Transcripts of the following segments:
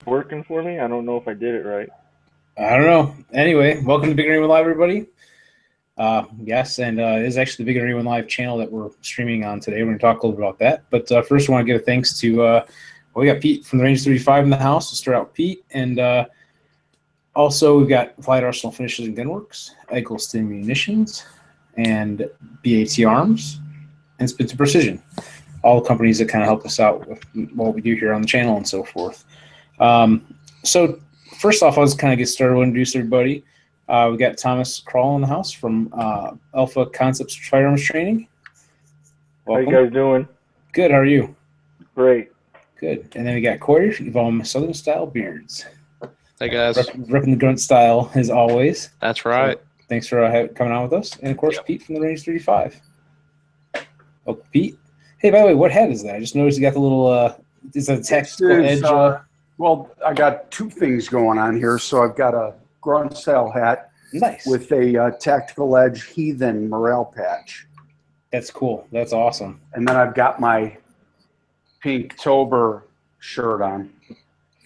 working for me? I don't know if I did it right. I don't know. Anyway, welcome to BigGunner81 Live, everybody. Yes, and it is actually the BigGunner81 Live channel that we're streaming on today. We're going to talk a little bit about that. But first, I want to give a thanks to, we got Pete from the Range 35 in the house. We'll start out with Pete. And also, we've got Flight Arsenal Finishes and Gunworks, Eggleston Munitions, and BAT Arms, and Spencer Precision. All the companies that kind of help us out with what we do here on the channel and so forth. So first off, I'll just kind of get started and introduce everybody. We got Thomas Kroll in the house from Alpha Concepts Firearms Training. Welcome. How you guys doing? Good. How are you? Great. Good. And then we got Corey from Southern Style Beards. Hey guys. Ripping the grunt style as always. That's right. So thanks for coming on with us. And of course, Pete from the Range 35. Oh, Pete. Hey, by the way, what hat is that? I just noticed you got the little. Is that a tactical edge? Well, I got two things going on here. So I've got a grunt style hat, nice, with a tactical edge heathen morale patch. That's cool. That's awesome. And then I've got my pink Tober shirt on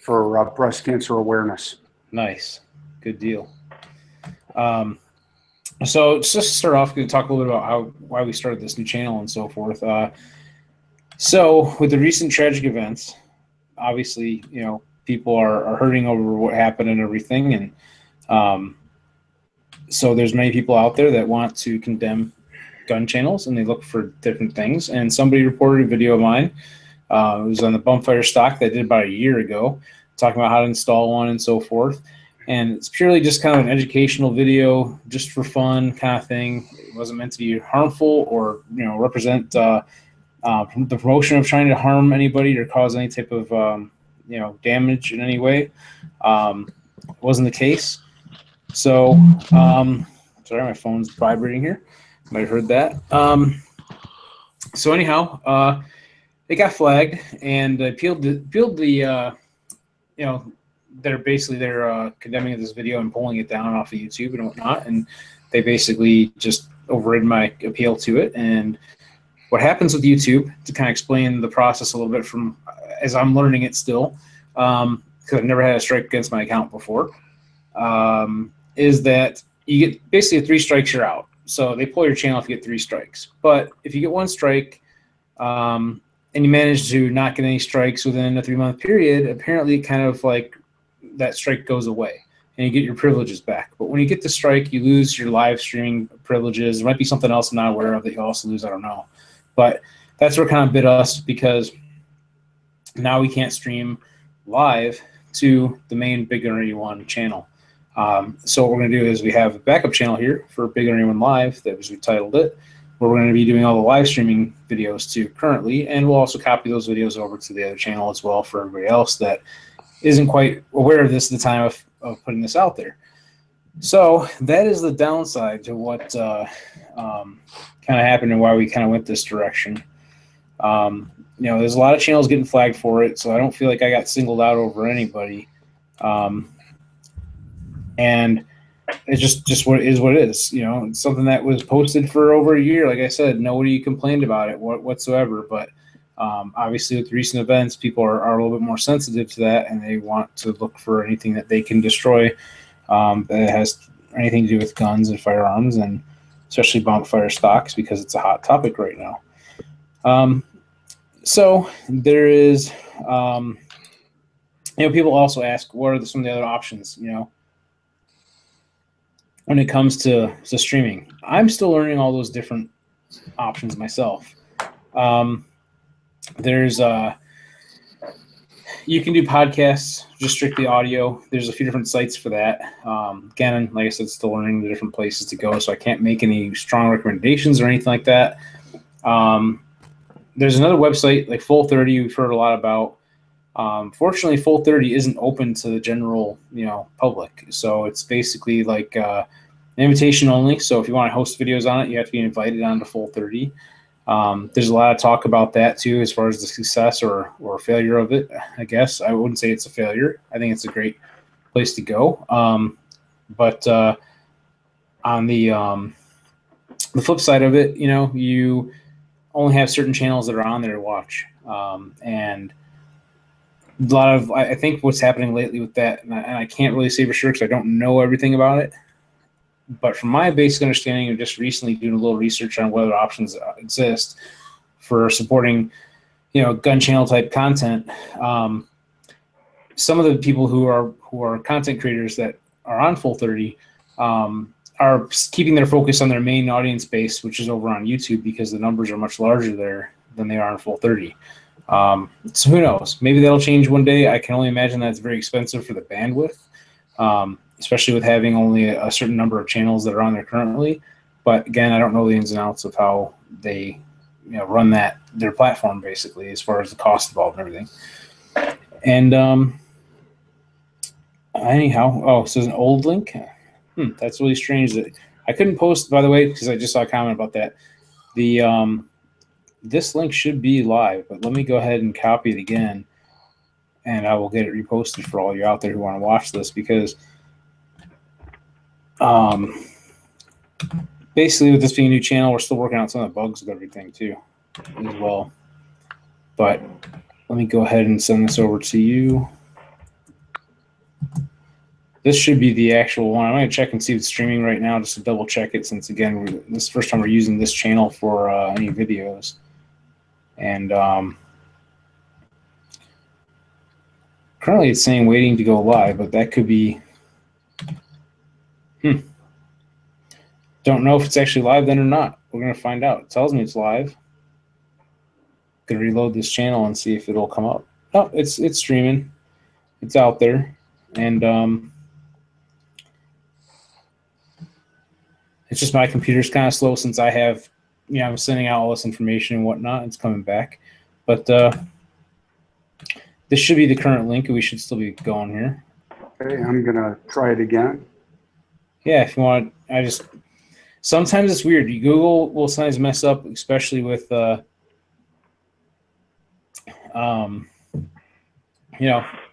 for breast cancer awareness. Nice, good deal. So just to start off, going to talk a little bit about why we started this new channel and so forth. So with the recent tragic events, obviously, you know, people are hurting over what happened and everything, and so there's many people out there that want to condemn gun channels, and they look for different things. And somebody reported a video of mine. It was on the Bumfire stock that I did about a year ago, talking about how to install one and so forth. And it's purely just kind of an educational video, just for fun kind of thing. It wasn't meant to be harmful or, you know, represent the promotion of trying to harm anybody or cause any type of, you know, damage in any way. Wasn't the case. So, sorry, my phone's vibrating here. Might have heard that. So anyhow, it got flagged, and appealed the you know, they're condemning this video and pulling it down off of YouTube and whatnot, and they basically just overridden my appeal to it. And what happens with YouTube, to kind of explain the process a little bit from as I'm learning it still, because I've never had a strike against my account before, is that you get basically 3 strikes, you're out. So they pull your channel if you get 3 strikes. But if you get 1 strike, and you manage to not get any strikes within a 3-month period, apparently kind of like that strike goes away and you get your privileges back. But when you get the strike, you lose your live streaming privileges. There might be something else I'm not aware of that you also lose. I don't know. But that's what kind of bit us, because now we can't stream live to the main BigGunner81 channel. So what we're going to do is we have a backup channel here for BigGunner81 Live that was, we titled it, where we're going to be doing all the live streaming videos to currently, and we'll also copy those videos over to the other channel as well for everybody else that isn't quite aware of this at the time of putting this out there. So that is the downside to what kind of happened and why we kind of went this direction. You know, there's a lot of channels getting flagged for it, so I don't feel like I got singled out over anybody. And it's just what it is. You know, it's something that was posted for over a year. Like I said, nobody complained about it whatsoever. But obviously, with recent events, people are a little bit more sensitive to that, and they want to look for anything that they can destroy that has anything to do with guns and firearms, and especially bonfire stocks, because it's a hot topic right now. So there is, you know, people also ask, what are some of the other options, you know, when it comes to streaming. I'm still learning all those different options myself. There's you can do podcasts, just strictly audio. There's a few different sites for that. Again, like I said, still learning the different places to go, so I can't make any strong recommendations or anything like that. There's another website like Full30 we've heard a lot about. Fortunately, Full30 isn't open to the general, you know, public. So it's basically like an invitation only. So if you want to host videos on it, you have to be invited onto Full30. There's a lot of talk about that too, as far as the success or failure of it. I guess I wouldn't say it's a failure. I think it's a great place to go. But on the flip side of it, you know, you only have certain channels that are on there to watch, and lot of, I think what's happening lately with that, and I can't really say for sure because I don't know everything about it, but from my basic understanding of just recently doing a little research on what other options exist for supporting, gun channel type content, some of the people who are content creators that are on Full 30 are keeping their focus on their main audience base, which is over on YouTube, because the numbers are much larger there than they are on Full 30. So who knows? Maybe that'll change one day. I can only imagine that's very expensive for the bandwidth, especially with having only a certain number of channels that are on there currently. But again, I don't know the ins and outs of how they run their platform, basically, as far as the cost involved and everything. And anyhow, so there's an old link. That's really strange that I couldn't post, by the way, because I just saw a comment about that. The this link should be live, but let me go ahead and copy it again, and I will get it reposted for all you out there who want to watch this, because basically with this being a new channel, we're still working out some of the bugs with everything too as well. But let me go ahead and send this over to you. This should be the actual one. I'm going to check and see if it's streaming right now just to double check it, since again, this is the first time we're using this channel for any videos. And currently it's saying waiting to go live, but that could be, don't know if it's actually live then or not. We're going to find out. It tells me it's live. Going to reload this channel and see if it'll come up. Oh, it's streaming. It's out there. And it's just my computer's kind of slow since I have, I'm sending out all this information and whatnot. It's coming back. But this should be the current link, and we should still be going here. Okay, I'm going to try it again. Yeah, if you want, sometimes it's weird. Google will sometimes mess up, especially with, when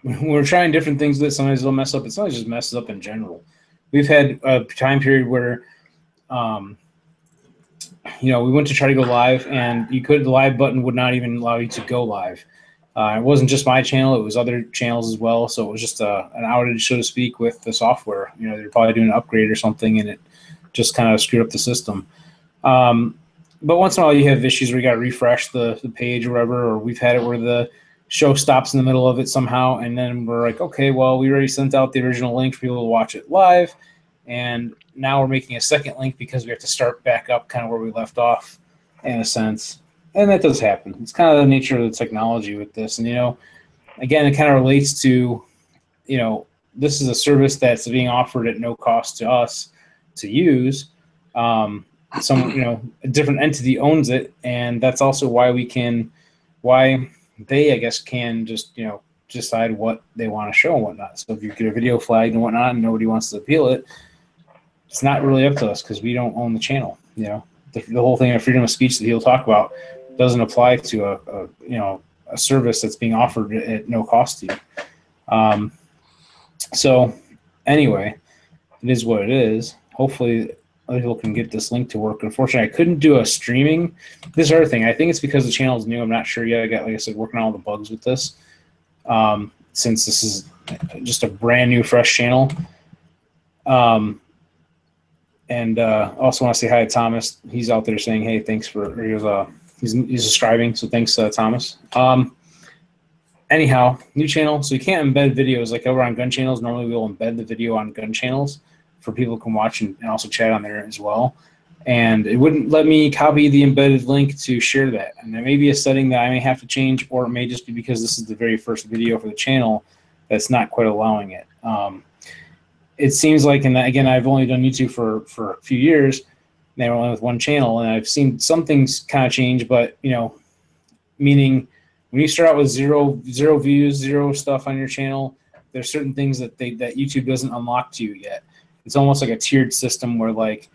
we're trying different things with it, sometimes they'll mess up. It's not just messes up in general. We've had a time period where, we went to try to go live, and the live button would not even allow you to go live. It wasn't just my channel; it was other channels as well. So it was just an outage, so to speak, with the software. They're probably doing an upgrade or something, and it just kind of screwed up the system. But once in a while, you have issues where you got to refresh the page or whatever. Or we've had it where the show stops in the middle of it somehow, and then we're like, okay, well, we already sent out the original link for people to watch it live, and now we're making a second link because we have to start back up kind of where we left off, in a sense. And that does happen. It's kind of the nature of the technology with this. And, again, it kind of relates to, this is a service that's being offered at no cost to us to use. A different entity owns it, and that's also why they, I guess, can just, decide what they want to show and whatnot. So if you get a video flagged and whatnot and nobody wants to appeal it, it's not really up to us because we don't own the channel. The whole thing of freedom of speech that he'll talk about doesn't apply to a service that's being offered at no cost to you. So anyway, it is what it is. Hopefully other people can get this link to work. Unfortunately, I couldn't do a streaming. This other thing, I think it's because the channel is new. I'm not sure yet. I got, like I said, working on all the bugs with this. Since this is just a brand new, fresh channel. And also want to say hi to Thomas. He's out there saying, hey, thanks for, he's subscribing, so thanks, Thomas. Anyhow, new channel, so you can't embed videos. Like over on gun channels, normally we'll embed the video on gun channels for people who can watch and also chat on there as well. And it wouldn't let me copy the embedded link to share that. And there may be a setting that I may have to change, or it may just be because this is the very first video for the channel that's not quite allowing it. It seems like, and again, I've only done YouTube for a few years, and they were only with one channel, and I've seen some things kind of change, but, meaning when you start out with zero views, zero stuff on your channel, there's certain things that YouTube doesn't unlock to you yet. It's almost like a tiered system where, like,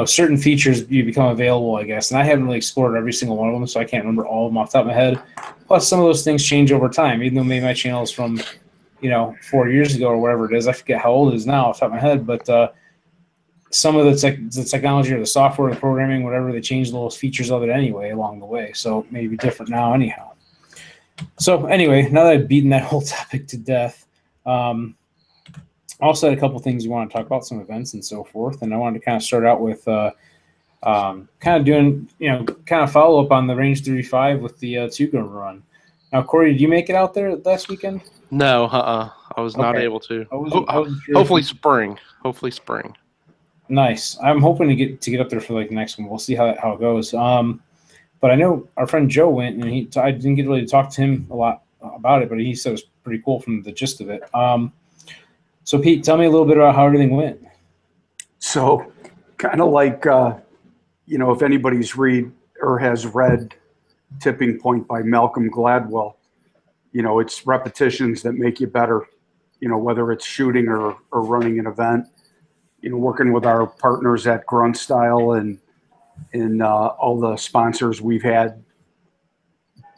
certain features you become available, I guess, and I haven't really explored every single one of them, so I can't remember all of them off the top of my head. Plus, some of those things change over time, even though maybe my channel is from 4 years ago or whatever it is. I forget how old it is now off the top of my head, but some of the technology or the software, the programming, whatever, they change little features of it anyway along the way. So it may be different now anyhow. So anyway, now that I've beaten that whole topic to death, I also had a couple things we want to talk about, some events and so forth. And I wanted to kind of start out with kind of doing, kind of follow up on the Range 35 with the two-gun run. Now, Corey, did you make it out there last weekend? No, I was not Okay. able to. I wasn't sure Hopefully spring. Hopefully spring. Nice. I'm hoping to get up there for like the next one. We'll see how it goes. But I know our friend Joe went, and I didn't get really to talk to him a lot about it, but he said it was pretty cool from the gist of it. So Pete, tell me a little bit about how everything went. So kind of like, if anybody's read or has read Tipping Point by Malcolm Gladwell, it's repetitions that make you better, whether it's shooting or running an event, working with our partners at Grunt Style and all the sponsors we've had.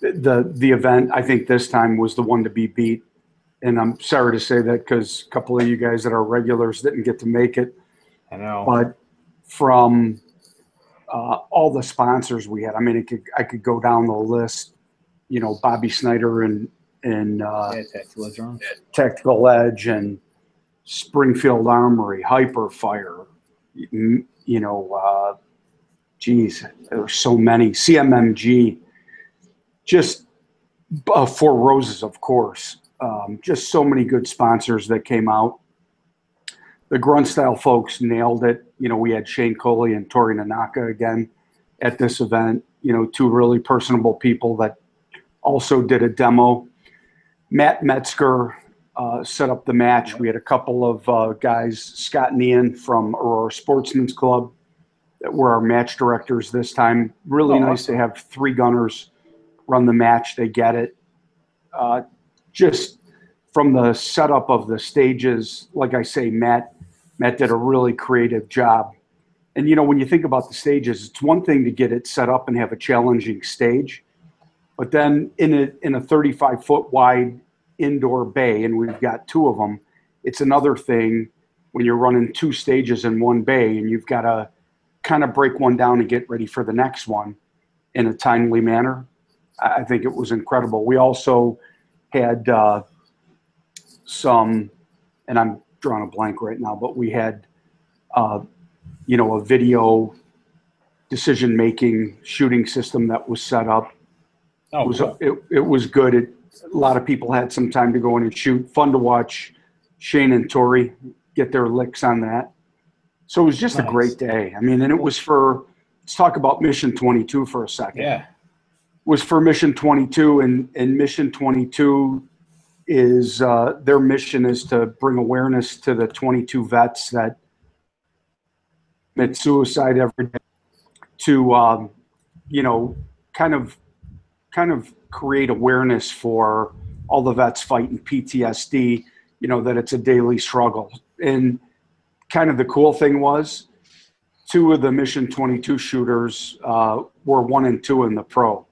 The event, I think this time was the one to be beat. And I'm sorry to say that because a couple of you guys that are regulars didn't get to make it. I know. But from all the sponsors we had, I mean, I could go down the list, Bobby Snyder and Tactical Edge and Springfield Armory, Hyperfire, there were so many, CMMG, just Four Roses, of course. Just so many good sponsors that came out. The Grunt Style folks nailed it. We had Shane Coley and Tori Nanaka again at this event, two really personable people that also did a demo. Matt Metzger set up the match. We had a couple of guys, Scott and Ian from Aurora Sportsman's Club, that were our match directors this time. Really nice awesome to have three gunners run the match. They get it. Just from the setup of the stages, like I say, Matt did a really creative job. And, when you think about the stages, it's one thing to get it set up and have a challenging stage. But then in a 35-foot wide indoor bay, and we've got two of them, it's another thing when you're running two stages in one bay and you've got to kind of break one down and get ready for the next one in a timely manner. I think it was incredible. We also had some, and I'm drawing a blank right now, but we had, a video decision-making shooting system that was set up. It was good. A lot of people had some time to go in and shoot. Fun to watch Shane and Tori get their licks on that. So it was just nice. A great day. I mean, and it was let's talk about Mission 22 for a second. Yeah. It was for Mission 22, and Mission 22 is their mission is to bring awareness to the 22 vets that commit suicide every day, to kind of create awareness for all the vets fighting PTSD, that it's a daily struggle. And kind of the cool thing was, two of the Mission 22 shooters were 1 and 2 in the pro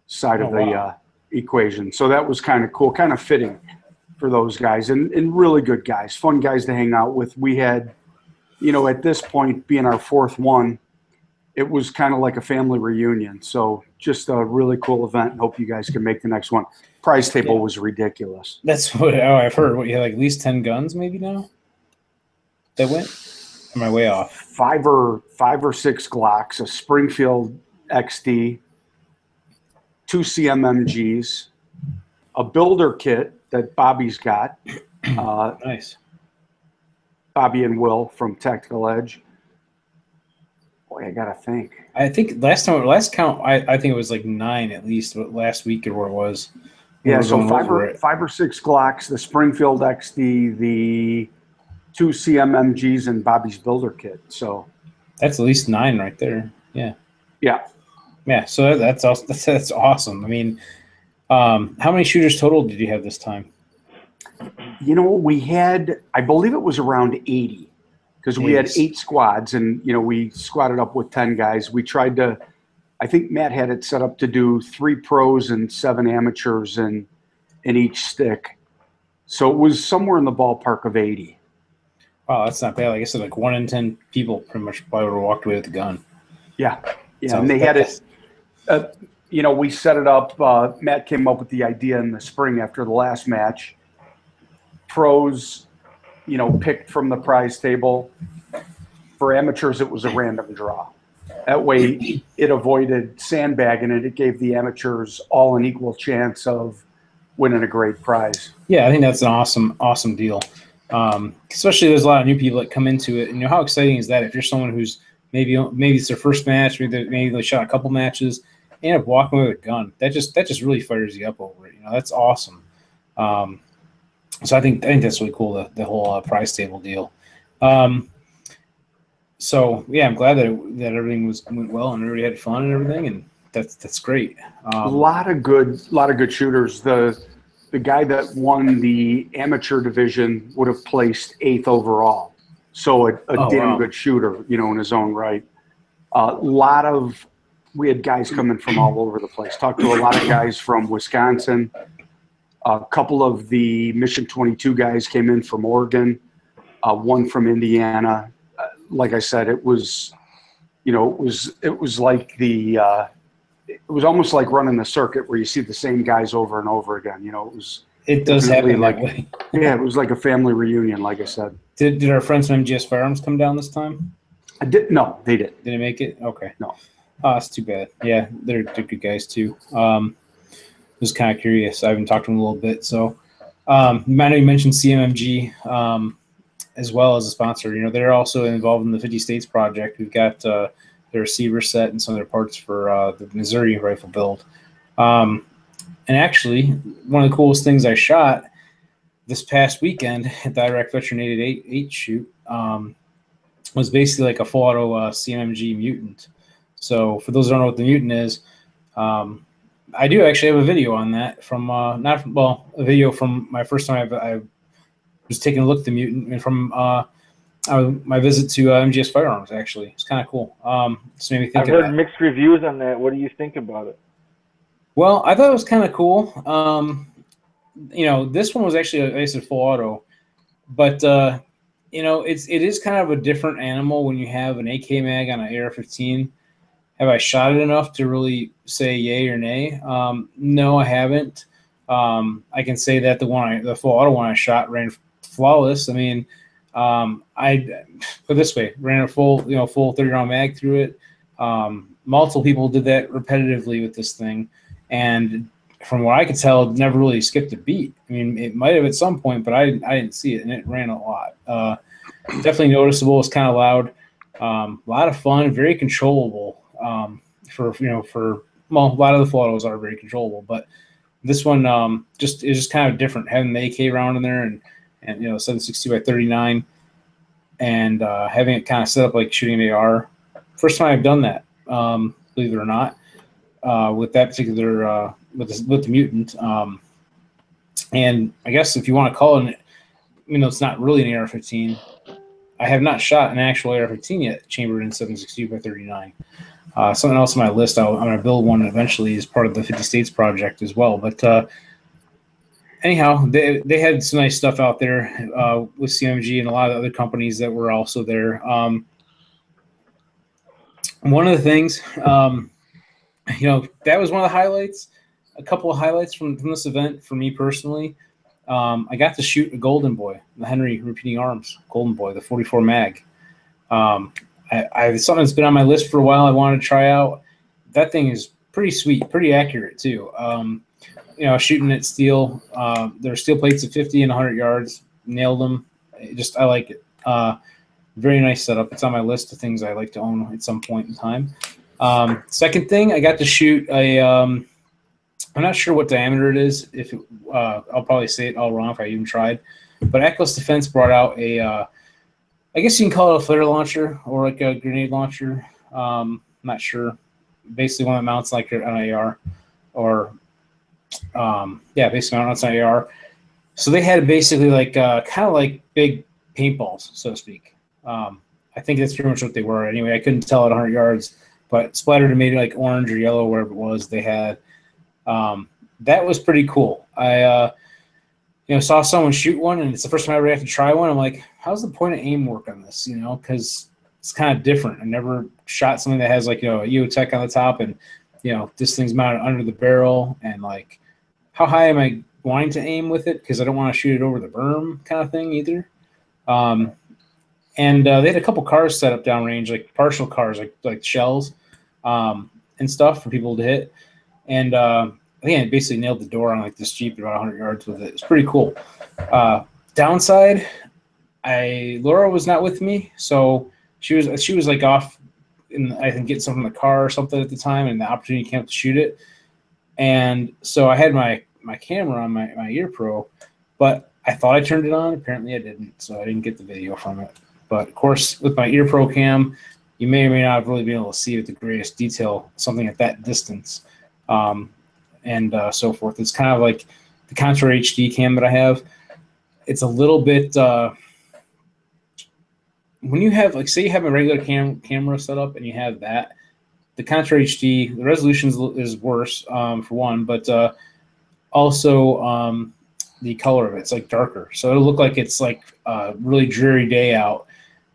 side of the equation. So that was kind of cool, kind of fitting for those guys, and really good guys, fun guys to hang out with. We had, at this point being our fourth one, it was kind of like a family reunion. So just a really cool event, and hope you guys can make the next one. Prize table was ridiculous. That's what I've heard. What, you had like at least 10 guns maybe now that went? Am I way off? Five or six Glocks, a Springfield XD, 2 CMMGs, a builder kit that Bobby's got. Nice. Bobby and Will from Tactical Edge. Boy, I gotta think. I think last count, I think it was like 9 at least last week or where it was. Yeah, so five or six Glocks, the Springfield XD, the 2 CMMGs, and Bobby's builder kit. So that's at least 9 right there. Yeah. Yeah. Yeah. So that's awesome. I mean, how many shooters total did you have this time? We had, I believe it was around 80, because we had 8 squads, and we squatted up with 10 guys. We tried to, I think Matt had it set up to do 3 pros and 7 amateurs in each stick. So it was somewhere in the ballpark of 80. Wow, that's not bad. Like I said, like 1 in 10 people pretty much probably would have walked away with the gun. Yeah. Yeah. So and they had it, you know, we set it up. Matt came up with the idea in the spring after the last match. Pros, you know, picked from the prize table. For amateurs, it was a random draw. That way, it avoided sandbagging it. It gave the amateurs all an equal chance of winning a great prize. Yeah, I think that's an awesome deal. Especially there's a lot of new people that come into it. And, you know, how exciting is that if you're someone who's maybe it's their first match, maybe they shot a couple matches, they end up walking with a gun. That just really fires you up over it. You know, that's awesome. So I think that's really cool, the whole prize table deal. So yeah, I'm glad that everything went well and everybody had fun and everything, and that's great. A lot of good shooters. The guy that won the amateur division would have placed 8th overall, so a damn good shooter, you know, in his own right. We had guys coming from all over the place. Talked to a lot of guys from Wisconsin. A couple of the Mission 22 guys came in from Oregon. One from Indiana. Like I said, it was, you know, it was like it was almost like running the circuit where you see the same guys over and over again. You know, it does happen that way. Yeah, it was like a family reunion, like I said. Did our friends from MGS Firearms come down this time? No, they didn't. Didn't make it? Okay. No. Oh, that's too bad. Yeah, they're good guys too. Was kind of curious. I haven't talked to them a little bit. So I know you mentioned CMMG as well as a sponsor. You know, they're also involved in the 50 States project. We've got their receiver set and some of their parts for the Missouri rifle build. And actually, one of the coolest things I shot this past weekend at the Iraq Veteran 888 shoot was basically like a full auto CMMG Mutant. So for those who don't know what the Mutant is, I do actually have a video on that from a video from my first time I was taking a look at the Mutant, and from my visit to MGS Firearms. Actually, it's kind of cool. Just made me think. I've heard mixed reviews on that. What do you think about it? Well, I thought it was kind of cool. You know, this one was actually I said full auto, but you know, it is kind of a different animal when you have an AK mag on an AR-15. Have I shot it enough to really say yay or nay? No, I haven't. I can say that the full auto one I shot ran flawless. I mean, I put it this way, ran a full 30-round mag through it. Multiple people did that repetitively with this thing, and from what I could tell, it never really skipped a beat. I mean, it might have at some point, but I didn't see it, and it ran a lot. Definitely noticeable. It's kind of loud. A lot of fun, very controllable. A lot of the full autos are very controllable, but this one is just kind of different, having the AK round in there and 7.62 by 39, and having it kind of set up like shooting an AR. First time I've done that, believe it or not, with that particular with the Mutant. And I guess if you want to call it, it's not really an AR-15. I have not shot an actual AR-15 yet, chambered in 7.62 by 39. Something else on my list, I'm going to build one eventually as part of the 50 States project as well. But anyhow, they had some nice stuff out there with CMG and a lot of other companies that were also there. One of the things, that was one of the highlights, a couple of highlights from this event for me personally. I got to shoot a Golden Boy, the Henry Repeating Arms Golden Boy, the 44 mag. It's something that's been on my list for a while. I wanted to try out. That thing is pretty sweet, pretty accurate too. Shooting at steel. There are steel plates at 50 and 100 yards. Nailed them. I like it. Very nice setup. It's on my list of things I like to own at some point in time. Second thing, I got to shoot a. I'm not sure what diameter it is. I'll probably say it all wrong if I even tried. But Atlas Defense brought out a. I guess you can call it a flare launcher or like a grenade launcher. I'm not sure. Basically, one that mounts like an AR, or basically mounts an AR. So they had basically like kind of like big paintballs, so to speak. I think that's pretty much what they were. Anyway, I couldn't tell at 100 yards, but splattered and made it like orange or yellow, wherever it was. They had that was pretty cool. I saw someone shoot one, and it's the first time I ever had to try one. I'm like, how's the point of aim work on this? Because it's kind of different. I never shot something that has like a EOTech on the top, and you know, this thing's mounted under the barrel, and like, how high am I wanting to aim with it? Because I don't want to shoot it over the berm kind of thing either. And they had a couple cars set up downrange, like partial cars, like shells and stuff for people to hit. And I think I basically nailed the door on like this Jeep at about 100 yards with it. It's pretty cool. Downside, Laura was not with me, so she was like off in, I think, getting something in the car or something at the time, and the opportunity came up to shoot it. And so I had my camera on my Ear Pro, but I thought I turned it on. Apparently I didn't, so I didn't get the video from it. But of course, with my Ear Pro cam, you may or may not really be able to see with the greatest detail something at that distance, and so forth. It's kind of like the Contour HD cam that I have. It's a little bit when you have, like, say you have a regular camera set up and you have that, the Contour HD, the resolution is worse for one, but also the color of it's like darker, so it'll look like it's like a really dreary day out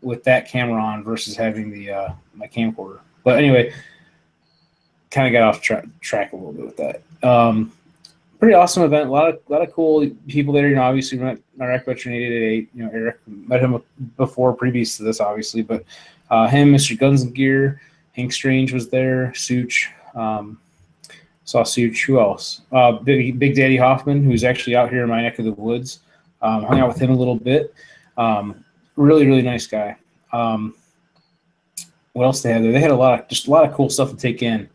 with that camera on versus having the my camcorder. But anyway, kind of got off track a little bit with that. Pretty awesome event. A lot of cool people there. You know, obviously met Iraq Veteran 8888. You know, Eric, met him before, previous to this, obviously. But him, Mr. Guns and Gear, Hank Strange was there. Such, saw Such. Who else? Big Daddy Hoffman, who's actually out here in my neck of the woods. Hung out with him a little bit. Really, really nice guy. What else they had there? They had a lot of cool stuff to take in.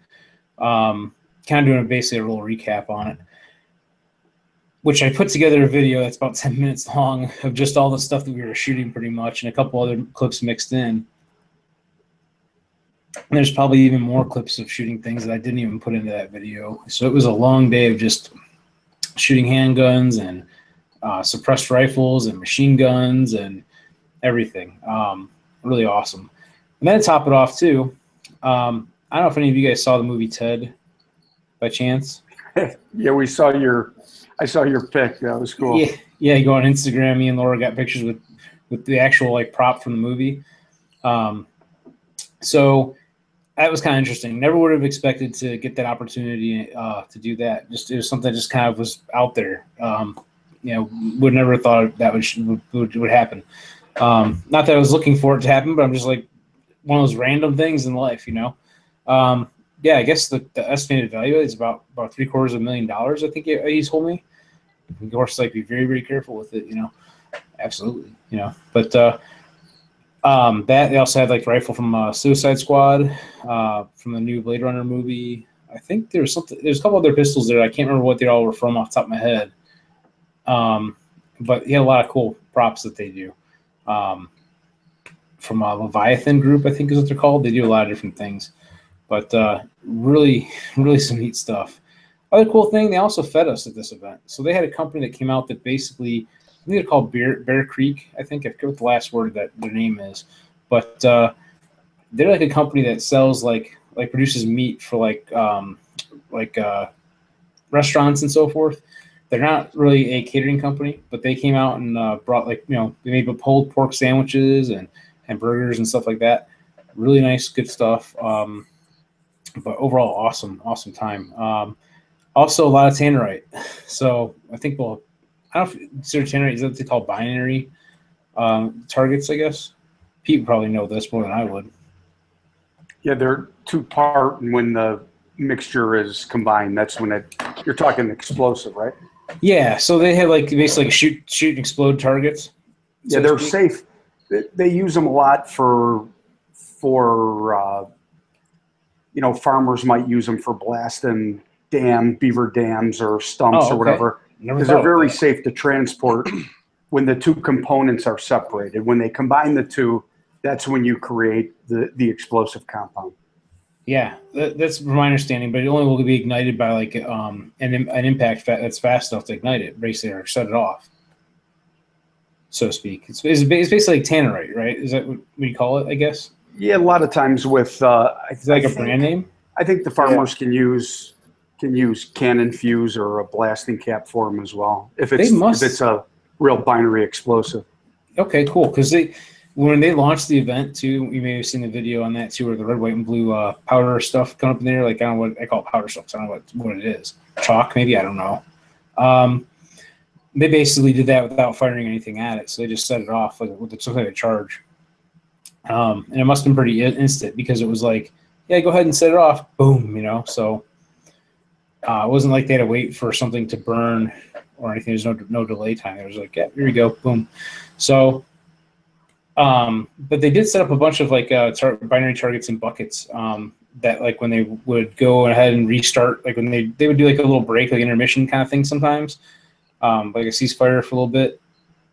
Kind of doing basically a little recap on it, which I put together a video that's about 10 minutes long of just all the stuff that we were shooting pretty much, and a couple other clips mixed in. And there's probably even more clips of shooting things that I didn't even put into that video. So it was a long day of just shooting handguns and suppressed rifles and machine guns and everything. Really awesome. And then to top it off too, I don't know if any of you guys saw the movie Ted by chance. Yeah, I saw your pic. That was cool. Yeah, you go on Instagram. Me and Laura got pictures with the actual like prop from the movie. So that was kind of interesting. Never would have expected to get that opportunity to do that. It was something that just kind of was out there. You know, would never have thought that would happen. Not that I was looking for it to happen, but I'm just like one of those random things in life, you know. Yeah, I guess the estimated value is about $750,000. I think he's told me. Of course, like, be very, very careful with it, you know. Absolutely, you know. But that they also had like rifle from Suicide Squad, from the new Blade Runner movie. I think there's a couple other pistols there. I can't remember what they all were from off the top of my head. But he had a lot of cool props that they do. From a Leviathan group, I think is what they're called. They do a lot of different things. But really, really some neat stuff. Other cool thing, they also fed us at this event. So they had a company that came out that basically, I think they're called Bear Creek. I think I forget what the last word that their name is. But they're like a company that sells like produces meat for like restaurants and so forth. They're not really a catering company, but they came out and brought, like, you know, they made pulled pork sandwiches and burgers and stuff like that. Really nice, good stuff. But overall, awesome time. Also, a lot of tannerite. So I think I don't know if consider tannerite, is that what they call binary targets, I guess? Pete would probably know this more than I would. Yeah, they're two-part, and when the mixture is combined, that's when you're talking explosive, right? Yeah, so they had like basically shoot and explode targets. Yeah, they're safe. They use them a lot for you know, farmers might use them for blasting beaver dams or stumps or whatever, because they're very safe to transport when the two components are separated. When they combine the two, that's when you create the explosive compound. Yeah, that's from my understanding, but it only will be ignited by like an impact that's fast enough to ignite it, basically, or set it off, so to speak. It's basically like tannerite, right? Is that what you call it, I guess? Yeah, a lot of times with it's like a brand name. I think the farmers can use cannon fuse or a blasting cap for them as well, if it's a real binary explosive. Okay, cool. Because when they launched the event too, you may have seen the video on that too, where the red, white, and blue powder stuff come up in there. Like, I don't know what I call it, powder stuff. I don't know what it is. Chalk, maybe, I don't know. They basically did that without firing anything at it, so they just set it off with some kind of charge. And it must have been pretty instant, because it was like, yeah, go ahead and set it off, boom, you know. So it wasn't like they had to wait for something to burn or anything. There's no delay time. It was like, yeah, here we go, boom. So, but they did set up a bunch of like binary targets and buckets that, like, when they would go ahead and restart, like when they would do like a little break, like intermission kind of thing sometimes, like a ceasefire for a little bit,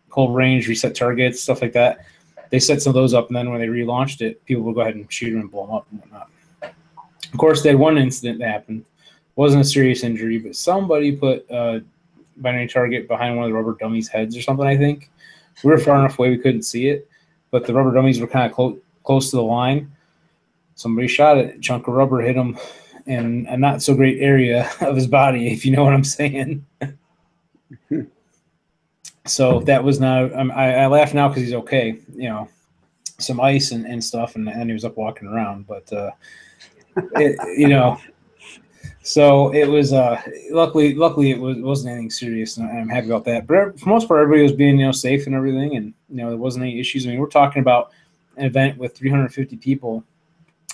cold range, reset targets, stuff like that. They set some of those up, and then when they relaunched it, people would go ahead and shoot them and blow them up and whatnot. Of course, they had one incident that happened. It wasn't a serious injury, but somebody put a binary target behind one of the rubber dummies' heads or something, I think. We were far enough away we couldn't see it, but the rubber dummies were kind of close to the line. Somebody shot it. A chunk of rubber hit him in a not so great area of his body, if you know what I'm saying. So that was not. I laugh now because he's okay. You know, some ice and stuff, and he was up walking around. But you know, so it was. Luckily, it wasn't anything serious, and I'm happy about that. But for the most part, everybody was being safe and everything, and there wasn't any issues. I mean, we're talking about an event with 350 people,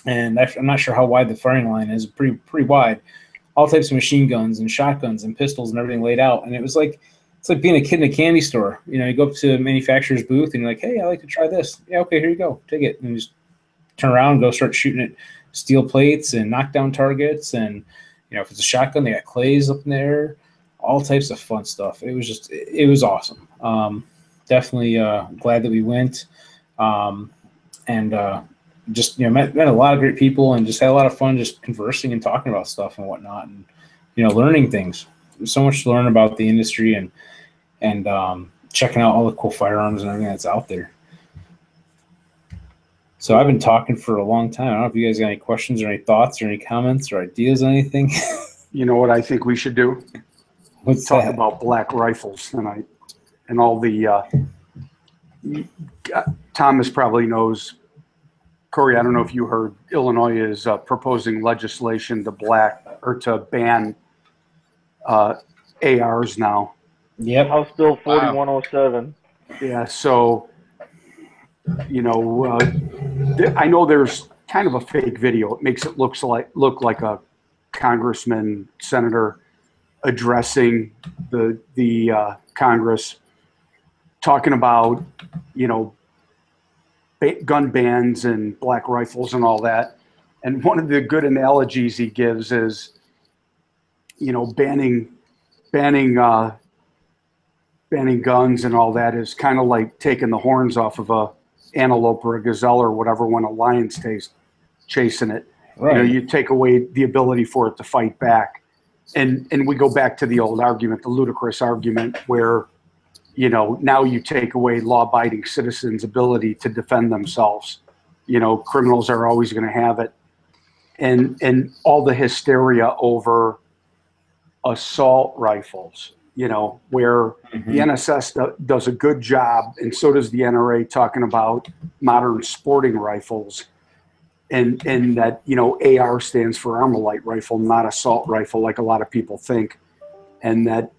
and I'm not sure how wide the firing line is. Pretty wide. All types of machine guns and shotguns and pistols and everything laid out, and it was like. It's like being a kid in a candy store. You go up to a manufacturer's booth and you're like, hey, I'd like to try this. Yeah, okay, here you go. Take it. And you just turn around and go start shooting at steel plates and knockdown targets. And, if it's a shotgun, they got clays up in there, all types of fun stuff. It was awesome. Definitely glad that we went. And just, met a lot of great people and just had a lot of fun just conversing and talking about stuff and whatnot and, learning things. There's so much to learn about the industry and checking out all the cool firearms and everything that's out there. So I've been talking for a long time. I don't know if you guys got any questions or any thoughts or any comments or ideas on anything. You know what I think we should do? Let's talk about black rifles tonight and all the Thomas probably knows. Corey, I don't know if you heard, Illinois is proposing legislation to ban ARs now. Yep. House Bill 4107. Yeah, so I know there's kind of a fake video. It makes it look like a congressman, senator addressing the Congress, talking about gun bans and black rifles and all that. And one of the good analogies he gives is banning guns and all that is kind of like taking the horns off of a antelope or a gazelle or whatever when a lion's chasing it. Right. You take away the ability for it to fight back. And we go back to the old argument, the ludicrous argument where, now you take away law-abiding citizens' ability to defend themselves. Criminals are always going to have it. And all the hysteria over assault rifles, where the NSS does a good job, and so does the NRA, talking about modern sporting rifles, and that AR stands for Armalite rifle, not assault rifle, like a lot of people think, and that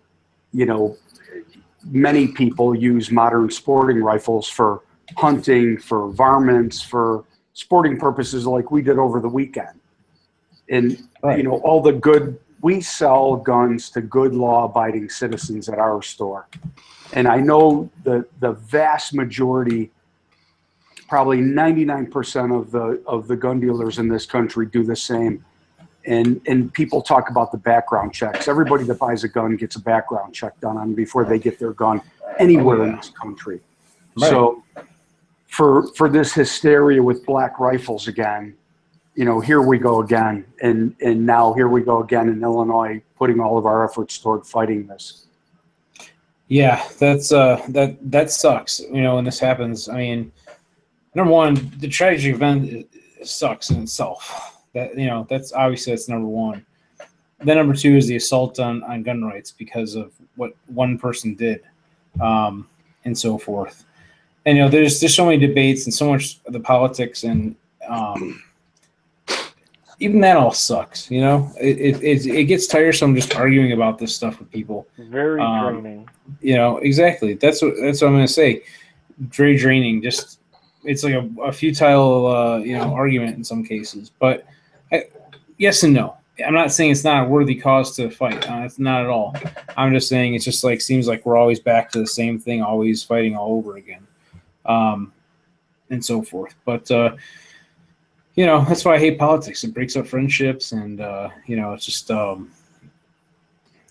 many people use modern sporting rifles for hunting, for varmints, for sporting purposes, like we did over the weekend, and right. All the good. We sell guns to good law-abiding citizens at our store. And I know the vast majority, probably 99% of the gun dealers in this country do the same. And people talk about the background checks. Everybody that buys a gun gets a background check done on them before they get their gun anywhere in this country. Right. So for this hysteria with black rifles again, here we go again, and now here we go again in Illinois, putting all of our efforts toward fighting this. Yeah, that's that sucks. When this happens, I mean, number one, the tragic event sucks in itself. That's number one. Then number two is the assault on gun rights because of what one person did, and so forth. And there's so many debates and so much of the politics, and even that all sucks. It gets tiresome just arguing about this stuff with people. Very draining. Exactly. That's what I'm gonna say. Very draining. Just it's like a futile argument in some cases. But yes and no. I'm not saying it's not a worthy cause to fight. It's not at all. I'm just saying it's just seems like we're always back to the same thing, always fighting all over again, and so forth. But that's why I hate politics. It breaks up friendships, and it's just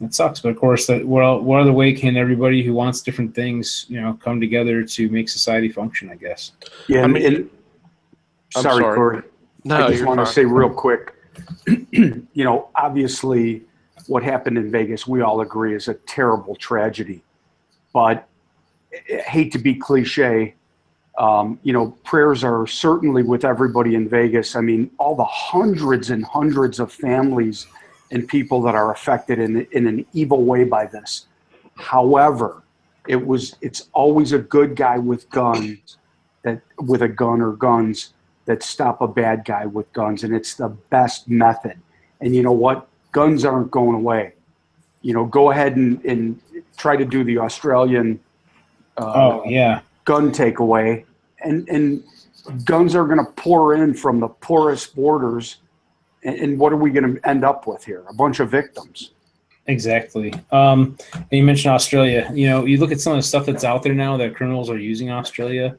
it sucks. But of course, what other way can everybody who wants different things come together to make society function? I guess. Yeah, I'm sorry, sorry. Corey. No, I just you're want to fine. say real quick. Obviously, what happened in Vegas, we all agree, is a terrible tragedy. But I hate to be cliche. Prayers are certainly with everybody in Vegas. I mean, all the hundreds and hundreds of families and people that are affected in an evil way by this. However, it's always a good guy with guns, with a gun or guns, that stop a bad guy with guns, and it's the best method. And you know what? Guns aren't going away. Go ahead and try to do the Australian gun takeaway, and guns are going to pour in from the poorest borders. And what are we going to end up with here? A bunch of victims. Exactly. And you mentioned Australia. You look at some of the stuff that's out there now that criminals are using in Australia,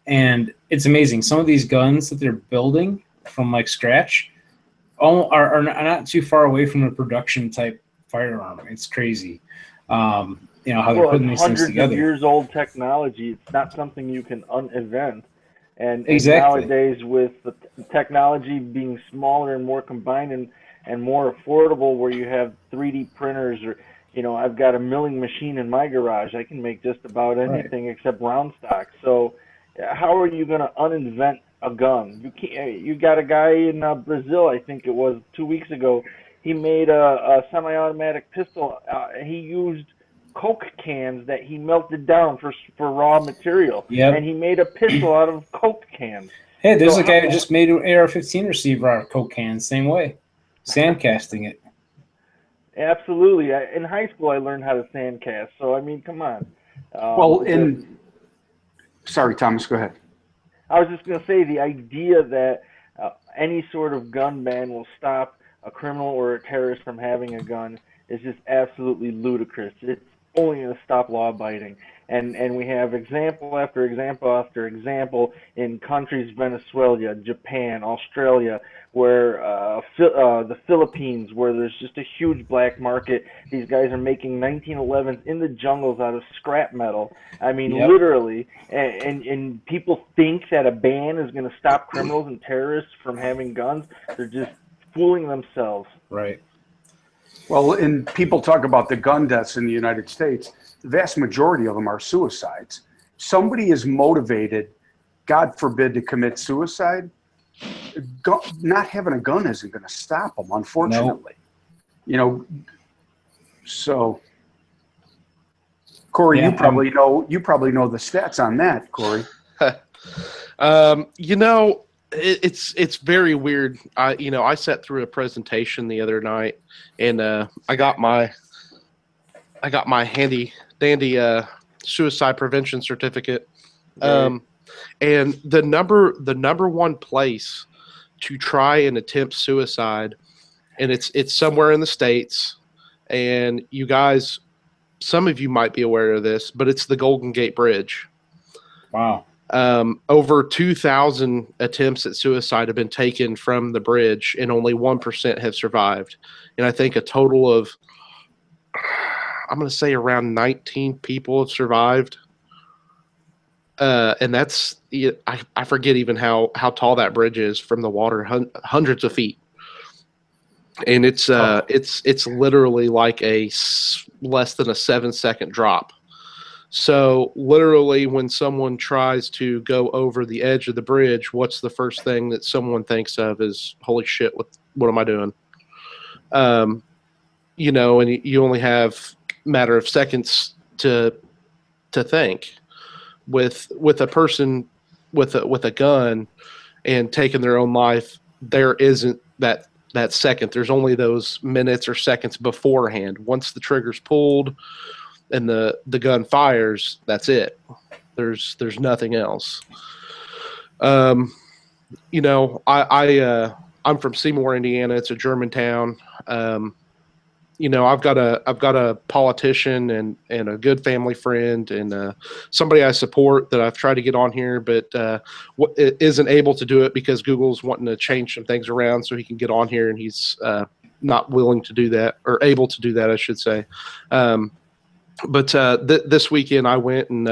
and it's amazing. Some of these guns that they're building from scratch are not too far away from a production type firearm. It's crazy. How they're putting these things together. Hundreds of years old technology. It's not something you can uninvent. And Exactly. nowadays, with the technology being smaller and more combined and more affordable, where you have 3D printers, or I've got a milling machine in my garage. I can make just about anything except round stock. So how are you going to uninvent a gun? You can't. You got a guy in Brazil, I think it was 2 weeks ago. He made a semi-automatic pistol. He used Coke cans that he melted down for raw material, and he made a pistol out of Coke cans. Hey, there's a guy who just made an AR-15 receiver out of Coke cans, same way, sandcasting it. Absolutely. In high school, I learned how to sandcast. So I mean, come on. Sorry, Thomas, go ahead. I was just going to say the idea that any sort of gun ban will stop a criminal or a terrorist from having a gun is just absolutely ludicrous. It's only going to stop law abiding. And we have example after example after example in countries, Venezuela, Japan, Australia, where the Philippines, where there's just a huge black market. These guys are making 1911s in the jungles out of scrap metal. I mean, literally. And people think that a ban is going to stop criminals and terrorists from having guns. They're just fooling themselves. Right. Well, and people talk about the gun deaths in the United States. The vast majority of them are suicides. Somebody is motivated, God forbid, to commit suicide. Not having a gun isn't going to stop them, unfortunately. So Corey, you probably know the stats on that, Corey. It's very weird. I sat through a presentation the other night, and I got my handy dandy suicide prevention certificate. And the number one place to try and attempt suicide, and it's somewhere in the States, and you guys, some of you might be aware of this, but it's the Golden Gate Bridge. Wow. Over 2,000 attempts at suicide have been taken from the bridge, and only 1% have survived. And I think a total of, I'm going to say, around 19 people have survived. And that's, I forget even how tall that bridge is from the water, hundreds of feet. And it's literally like less than a 7-second drop. So literally, when someone tries to go over the edge of the bridge, what's the first thing that someone thinks of is, holy shit, what am I doing? And you only have a matter of seconds to think. with a person with a gun and taking their own life, there isn't that second. There's only those minutes or seconds beforehand. Once the trigger's pulled and the gun fires, that's it. There's nothing else. You know, I'm from Seymour, Indiana. It's a German town. You know, I've got a politician and a good family friend and somebody I support that I've tried to get on here, but isn't able to do it because Google's wanting to change some things around so he can get on here, and he's not willing to do that, or able to do that, I should say. But this weekend I went and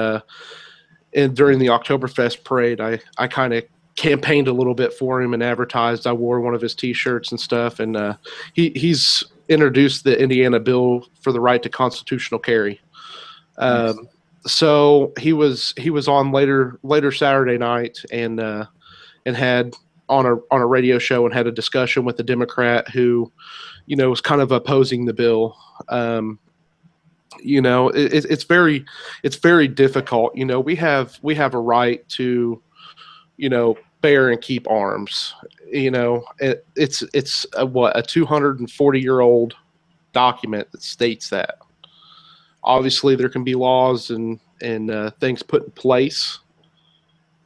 during the Oktoberfest parade, I kind of campaigned a little bit for him and advertised. I wore one of his T-shirts and stuff, and he's introduced the Indiana bill for the right to constitutional carry. Nice. So he was on later Saturday night and had on a radio show and had a discussion with a Democrat who, you know, was kind of opposing the bill. You know, it's very difficult. You know, we have a right to, you know, bear and keep arms. You know, it's a 240-year-old document that states that. Obviously, there can be laws and things put in place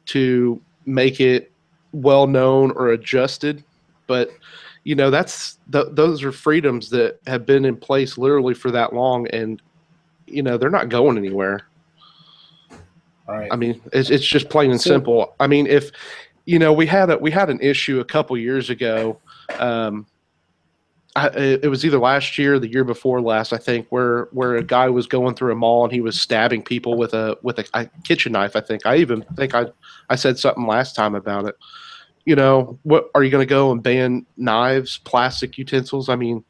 to make it well known or adjusted, but you know, those are freedoms that have been in place literally for that long, and you know, they're not going anywhere. Right. I mean, it's just plain and simple. I mean, if you know, we had an issue a couple years ago. It was either last year or the year before last, I think, where a guy was going through a mall and he was stabbing people with a kitchen knife. I think I said something last time about it. You know, what are you going to go and ban knives, plastic utensils? I mean,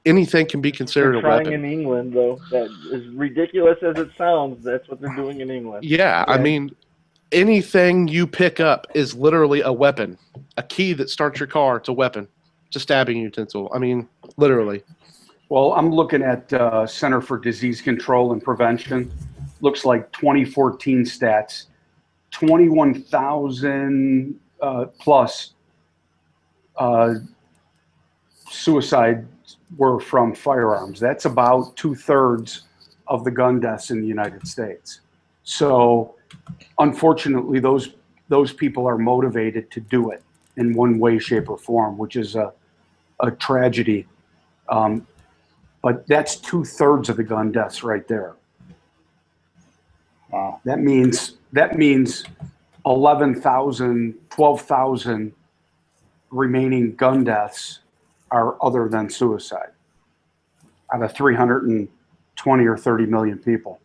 anything can be considered a weapon. They're trying in England, though. That as ridiculous as it sounds, that's what they're doing in England. Yeah, I mean, anything you pick up is literally a weapon. A key that starts your car, it's a weapon. It's a stabbing utensil. I mean, literally. Well, I'm looking at Center for Disease Control and Prevention. Looks like 2014 stats, 21,000 plus suicide were from firearms. That's about 2/3 of the gun deaths in the United States. So unfortunately, those people are motivated to do it in one way, shape, or form, which is a tragedy. But that's 2/3 of the gun deaths right there. Wow. That means 11,000, 12,000 remaining gun deaths are other than suicide out of 320 or 30 million people.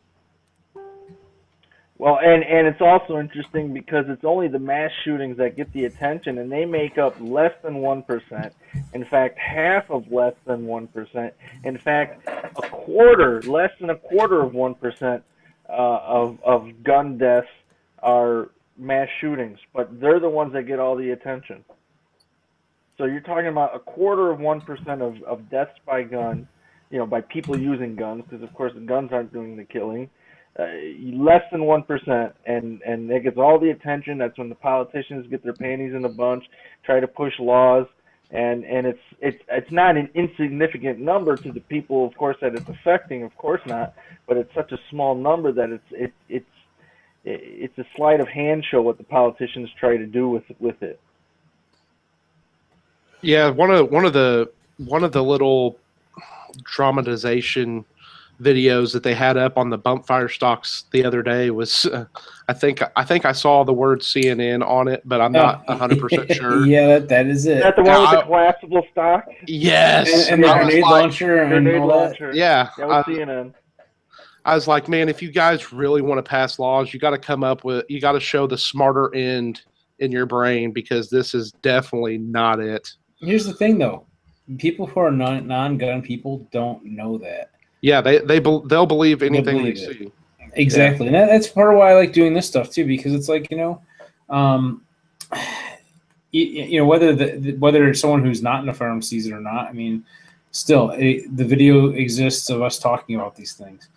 Well, and it's also interesting because it's only the mass shootings that get the attention, and they make up less than 1%. In fact, half of less than 1%. In fact, less than a quarter of 1% of gun deaths are mass shootings, but they're the ones that get all the attention. So you're talking about a quarter of 1% of deaths by gun, you know, by people using guns, because of course the guns aren't doing the killing. Less than 1%, and it gets all the attention. That's when the politicians get their panties in a bunch, try to push laws, and it's not an insignificant number to the people, of course, that it's affecting. Of course not, but it's such a small number that it's a sleight of hand show what the politicians try to do with it. Yeah, one of the little dramatization videos that they had up on the bump fire stocks the other day was I think I saw the word CNN on it, but I'm not 100% sure. Yeah, that is it. Is that the one with the collapsible stock? Yes. And the grenade launcher and all that. Yeah. That was CNN. I was like, man, if you guys really want to pass laws, you got to show the smarter end in your brain, because this is definitely not it. Here's the thing, though. People who are non-gun people don't know that. Yeah, they'll believe anything they see. Exactly, yeah. And that's part of why I like doing this stuff too, because it's like, you know, whether someone who's not in a firearm sees it or not. I mean, still, the video exists of us talking about these things.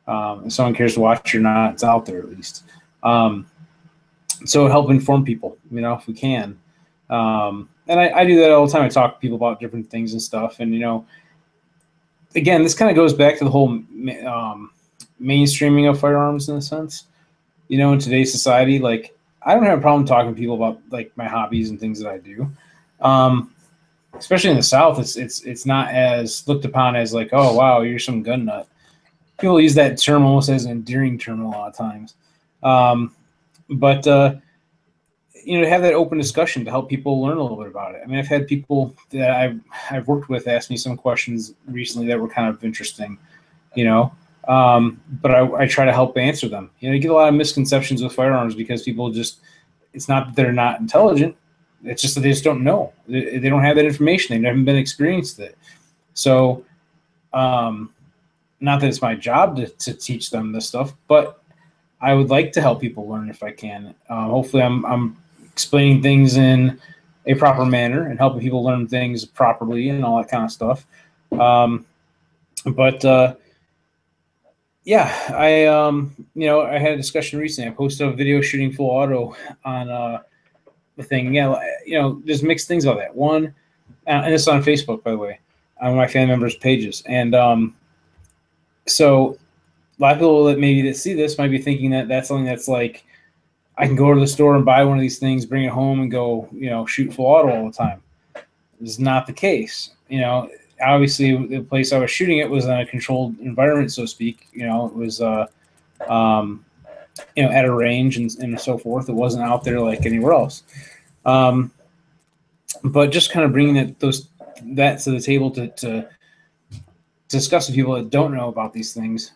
If someone cares to watch or not, it's out there at least. So help inform people, you know, if we can. And I do that all the time. I talk to people about different things and stuff. And, you know, again, this kind of goes back to the whole mainstreaming of firearms in a sense. You know, in today's society, like, I don't have a problem talking to people about like my hobbies and things that I do. Especially in the South, it's not as looked upon as like, oh wow, you're some gun nut. People use that term almost as an endearing term a lot of times. But you know, have that open discussion to help people learn a little bit about it. I mean, I've had people that I've worked with ask me some questions recently that were kind of interesting, you know. But I try to help answer them. You know, you get a lot of misconceptions with firearms because people just, it's not that they're not intelligent. It's just that they just don't know. They don't have that information. They haven't been experienced it. So, not that it's my job to teach them this stuff, but I would like to help people learn if I can. Hopefully I'm explaining things in a proper manner and helping people learn things properly and all that kind of stuff. Yeah, you know, I had a discussion recently. I posted a video shooting full auto on the thing. Yeah, you know, there's mixed things about that. One, and it's on Facebook, by the way, on my family members' pages. And so a lot of people that maybe that see this might be thinking that that's something that's like, I can go to the store and buy one of these things, bring it home, and go, you know, shoot full auto all the time. This is not the case. You know, obviously the place I was shooting it was in a controlled environment, so to speak. You know, it was, you know, at a range and so forth. It wasn't out there like anywhere else. But just kind of bringing that to the table to discuss with people that don't know about these things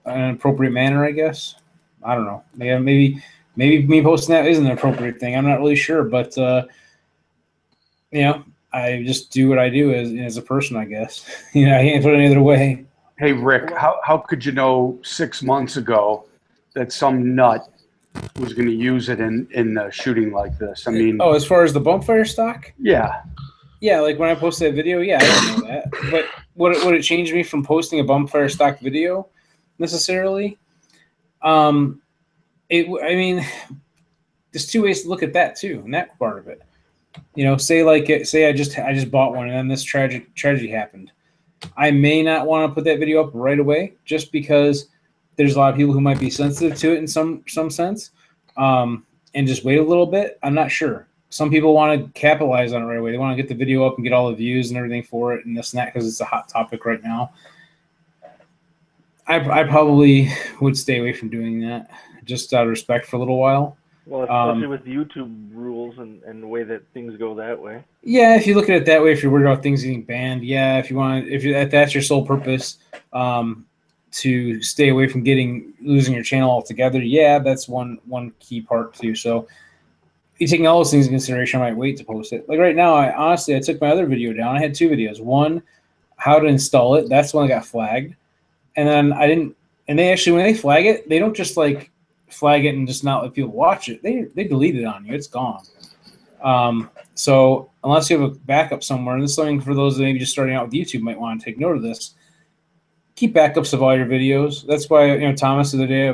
in an appropriate manner, I guess. I don't know. Yeah, maybe me posting that isn't an appropriate thing. I'm not really sure, but you know, I just do what I do as a person, I guess. You know, I can't put it any other way. Hey, Rick, how could you know 6 months ago that some nut was going to use it in shooting like this? I mean, oh, as far as the bump fire stock? Yeah. Yeah, like when I posted that video, yeah, I didn't know that. But would it change me from posting a bump fire stock video necessarily? I mean, there's two ways to look at that too, and that part of it. You know, say I just bought one and then this tragedy happened. I may not want to put that video up right away just because there's a lot of people who might be sensitive to it in some sense, and just wait a little bit. I'm not sure. Some people want to capitalize on it right away. They want to get the video up and get all the views and everything for it and this and that because it's a hot topic right now. I probably would stay away from doing that just out of respect for a little while. Well, especially with YouTube rules and the way that things go that way. Yeah, if you look at it that way, if you're worried about things getting banned, yeah, if that's your sole purpose, to stay away from losing your channel altogether, yeah, that's one key part too. So, you taking all those things into consideration, I might wait to post it. Like right now, I took my other video down. I had two videos. One, how to install it. That's the one that got flagged, and then I didn't. And they actually, when they flag it, they don't just like flag it and just not let people watch it. They delete it on you. It's gone. So unless you have a backup somewhere, and this is something for those that maybe just starting out with YouTube might want to take note of this. Keep backups of all your videos. That's why, you know, Thomas, the other day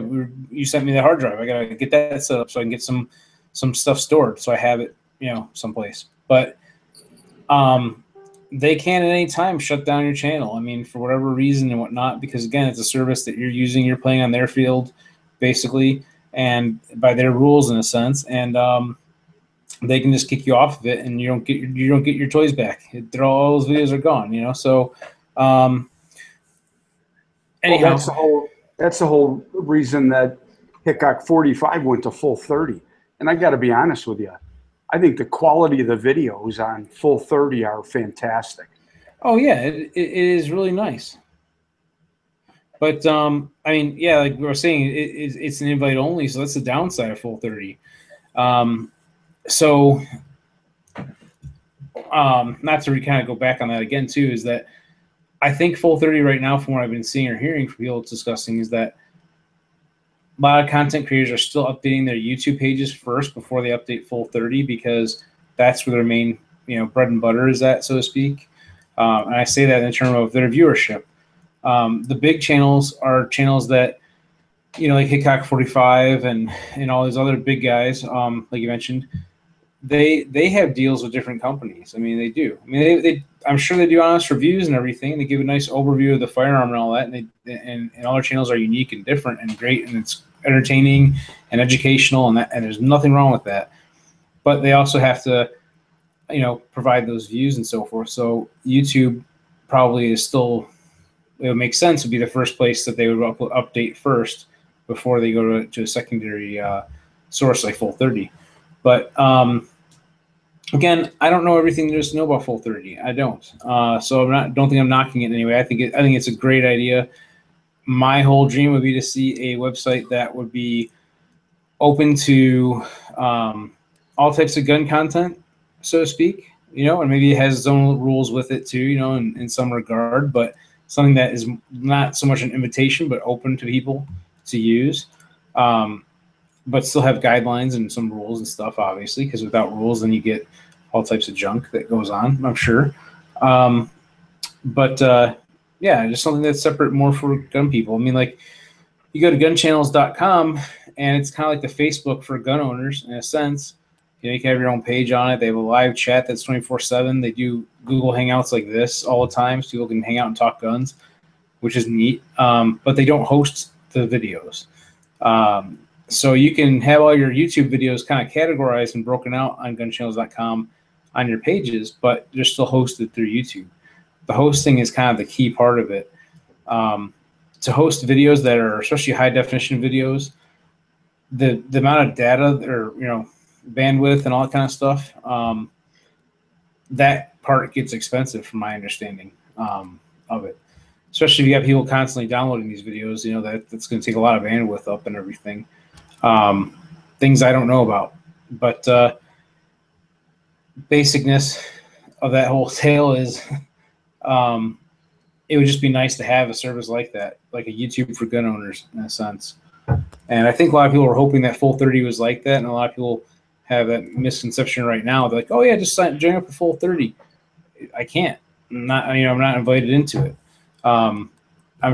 you sent me the hard drive. I gotta get that set up so I can get some stuff stored so I have it, you know, someplace. But they can at any time shut down your channel. I mean, for whatever reason and whatnot, because again, it's a service that you're using. You're playing on their field, basically, and by their rules in a sense, and they can just kick you off of it, and you don't get your toys back. All those videos are gone, you know. So, anyhow, well, that's the whole reason that Hickok 45 went to full 30. And I got to be honest with you, I think the quality of the videos on full 30 are fantastic. Oh yeah, it is really nice. But I mean, yeah, like we were saying, it's an invite only, so that's the downside of full 30. So, not to kind of go back on that again too, is that I think full 30 right now, from what I've been seeing or hearing from people discussing, is that a lot of content creators are still updating their YouTube pages first before they update full 30 because that's where their main, you know, bread and butter is at, so to speak. And I say that in terms of their viewership. The big channels are channels that like Hickok 45 and all these other big guys, like you mentioned, they have deals with different companies. I mean, they do. I mean, they I'm sure they do honest reviews and everything. They give a nice overview of the firearm and all that, and all their channels are unique and different and great, and it's entertaining and educational, and there's nothing wrong with that. But they also have to, provide those views and so forth. So YouTube probably is still, it would make sense to be the first place that they would update first before they go to a secondary source like Full30. But again, I don't know everything there is to know about Full30. I don't. So don't think I'm knocking it anyway. I think it's a great idea. My whole dream would be to see a website that would be open to all types of gun content, so to speak, and maybe it has its own rules with it too, in some regard, but something that is not so much an invitation, but open to people to use, but still have guidelines and some rules and stuff, obviously, because without rules, then you get all types of junk that goes on, I'm sure. Yeah, just something that's separate more for gun people. I mean, like, you go to gunchannels.com, and it's kind of like the Facebook for gun owners in a sense. You can have your own page on it. They have a live chat that's 24/7. They do Google Hangouts like this all the time, so people can hang out and talk guns, which is neat. But they don't host the videos. So you can have all your YouTube videos kind of categorized and broken out on gunchannels.com on your pages, but they're still hosted through YouTube. The hosting is kind of the key part of it. To host videos that are especially high definition videos, the amount of data or bandwidth and all that kind of stuff, that part gets expensive from my understanding of it. Especially if you have people constantly downloading these videos, that's going to take a lot of bandwidth up and everything. Things I don't know about, but basicness of that whole tale is it would just be nice to have a service like that, like a YouTube for gun owners in a sense. And I think a lot of people are hoping that Full30 was like that, and a lot of people have that misconception right now. They're like, "Oh yeah, just join up with Full30." I can't. I'm not invited into it. I'm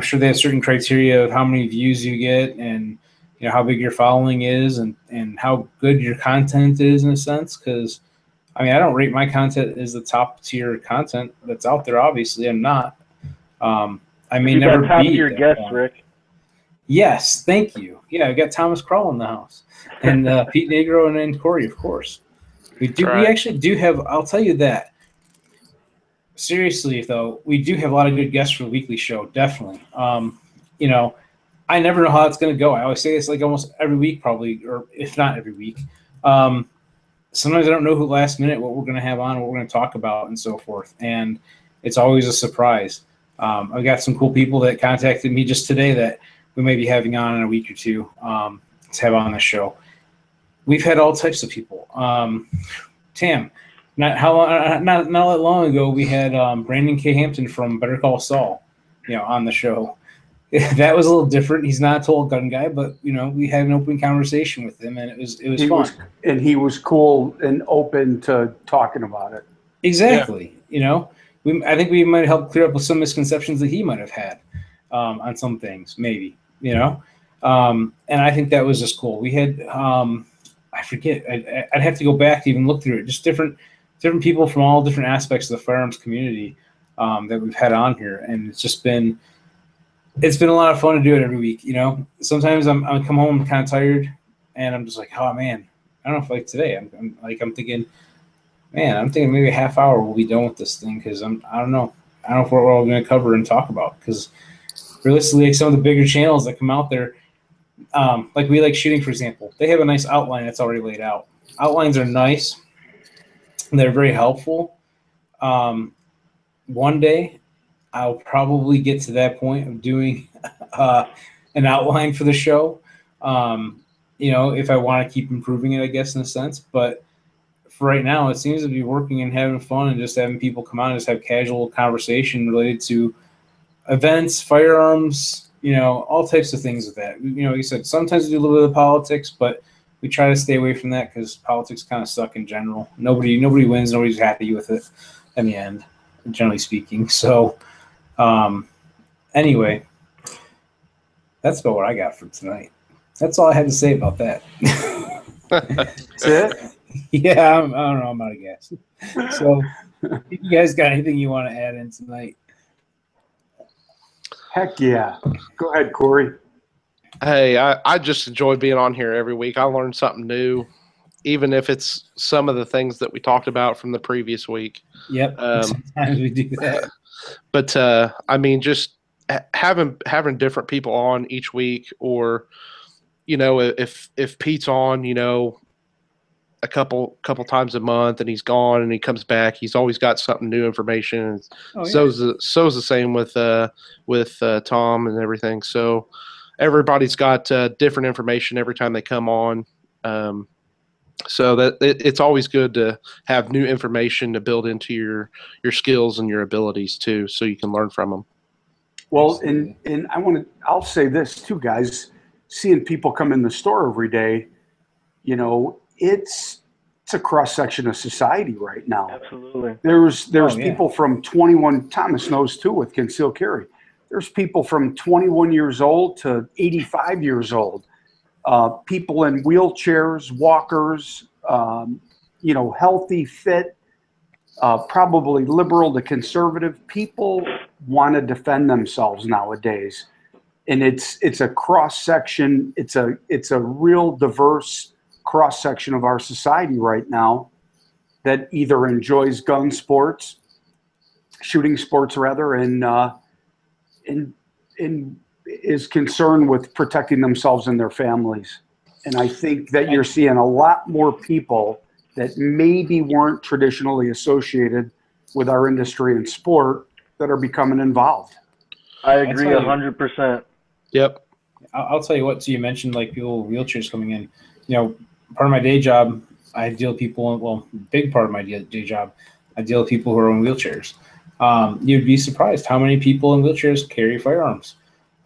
sure they have certain criteria of how many views you get, and how big your following is, and how good your content is in a sense. Because I don't rate my content as the top tier content that's out there. Obviously, I'm not. I may never be. Top tier guest, Rick. Yes, thank you. Yeah, I got Thomas Kroll in the house, and Pete Negro and Corey, of course. We do. Right. We actually do have. I'll tell you that. Seriously, though, we do have a lot of good guests for the weekly show. Definitely. I never know how it's going to go. I always say this like almost every week, probably, or if not every week. Sometimes I don't know who last minute what we're going to have on, what we're going to talk about, and so forth. And it's always a surprise. I've got some cool people that contacted me just today that we may be having on in a week or two to have on the show. We've had all types of people. Tam, not that long ago, we had Brandon K. Hampton from Better Call Saul, on the show. That was a little different. He's not a total gun guy, but we had an open conversation with him, and it was fun. And he was cool and open to talking about it. Exactly. Yeah. I think we might help clear up with some misconceptions that he might have had on some things, maybe. And I think that was just cool. We had I forget. I'd have to go back to even look through it. Just different people from all different aspects of the firearms community that we've had on here, and it's been a lot of fun to do it every week. Sometimes I come home kind of tired, and I'm just like, oh man, I don't know if like today. I'm thinking maybe a half hour we'll be done with this thing because I don't know what we're all going to cover and talk about because realistically, some of the bigger channels that come out there, like We Like Shooting, for example, they have a nice outline that's already laid out. Outlines are nice. They're very helpful. One day, I'll probably get to that point of doing an outline for the show, if I want to keep improving it, I guess, in a sense. But for right now, it seems to be working and having fun and just having people come out and just have casual conversation related to events, firearms, all types of things with that. Like you said, sometimes we do a little bit of politics, but we try to stay away from that because politics kind of suck in general. Nobody wins. Nobody's happy with it in the end, generally speaking. So anyway, That's about what I got for tonight. That's all I had to say about that. That's it? Yeah, I don't know. I'm out of gas. So, if you guys got anything you want to add in tonight? Heck yeah. Go ahead, Corey. Hey, I just enjoy being on here every week. I learn something new, even if it's some of the things that we talked about from the previous week. Yep. Sometimes we do that. But I mean, just having different people on each week, or if Pete's on, a couple times a month, and he's gone and he comes back, he's always got something new information. So's the same with Tom and everything. So everybody's got different information every time they come on. So that it's always good to have new information to build into your skills and your abilities too, so you can learn from them. Well, and I'll say this too, guys. Seeing people come in the store every day, it's a cross section of society right now. Absolutely. There's people from 21. Thomas knows too with concealed carry. There's people from 21 years old to 85 years old. People in wheelchairs, walkers, healthy, fit, probably liberal to conservative. People want to defend themselves nowadays, and it's a cross section. It's a real diverse cross section of our society right now that either enjoys gun sports, shooting sports rather, and is concerned with protecting themselves and their families. And I think that you're seeing a lot more people that maybe weren't traditionally associated with our industry and sport that are becoming involved. I agree 100%. Yep. I'll tell you what, so you mentioned like people with wheelchairs coming in. Part of my day job, I deal with people, big part of my day job, I deal with people who are in wheelchairs. You'd be surprised how many people in wheelchairs carry firearms.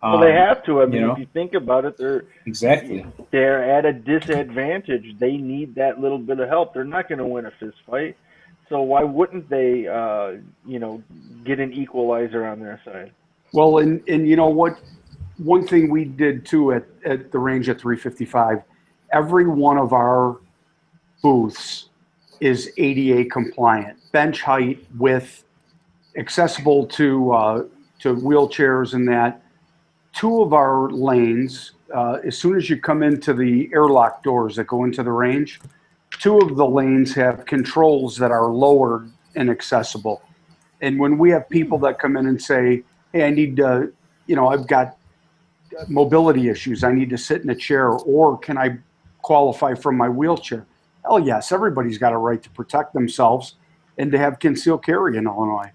Well, they have to. I mean, if you think about it, they're at a disadvantage. They need that little bit of help. They're not going to win a fist fight. So why wouldn't they, get an equalizer on their side? Well, and you know what? One thing we did too at the range at 355, every one of our booths is ADA compliant, bench height, width, accessible to wheelchairs and that. Two of our lanes, as soon as you come into the airlock doors that go into the range, two of the lanes have controls that are lowered and accessible. And when we have people that come in and say, hey, I need to, I've got mobility issues, I need to sit in a chair, or can I qualify from my wheelchair? Hell yes, everybody's got a right to protect themselves and to have concealed carry in Illinois.